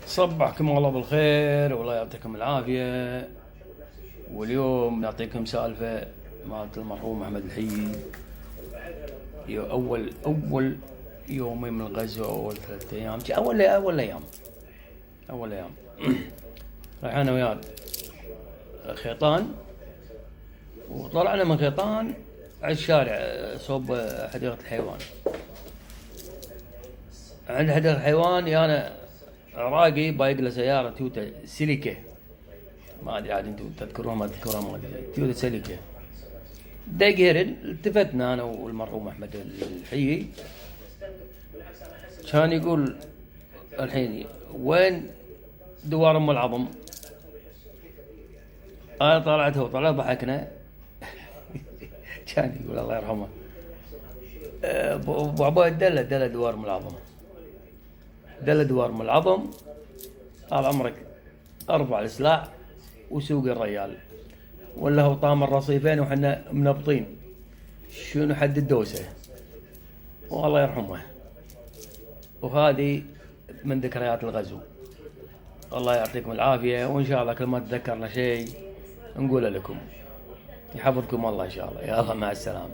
صبحكم الله بالخير والله يعطيكم العافية. واليوم نعطيكم سالفة مالت المرحوم أحمد الحيي. أول يومين من الغزو، أول 3 أيام، أول أيام رايح أنا وياه خيطان، وطلعنا من خيطان على الشارع صوب حديقة الحيوان. عند حديقة الحيوان أنا عراقي بايق له سيارة تويوتا سيليكا، ما ادري عاد انتم تذكروها ما تذكروها، ما ادري، تويوتا سيليكا. دايق هيرن، التفتنا انا والمرحوم احمد الحيي، كان يقول الحين وين دوار ام العظم؟ انا طلعت ضحكنا. كان يقول الله يرحمه ابو عبيد دله دوار ام العظم، دوار ام العظم، طال عمرك ارفع السلاح وسوق الريال، ولا هو طام الرصيفين وحنا منبطين شنو حد الدوسه، والله يرحمه. وهذه من ذكريات الغزو. الله يعطيكم العافيه، وان شاء الله كل ما تذكرنا شيء نقوله لكم. يحفظكم الله ان شاء الله. يلا مع السلامه.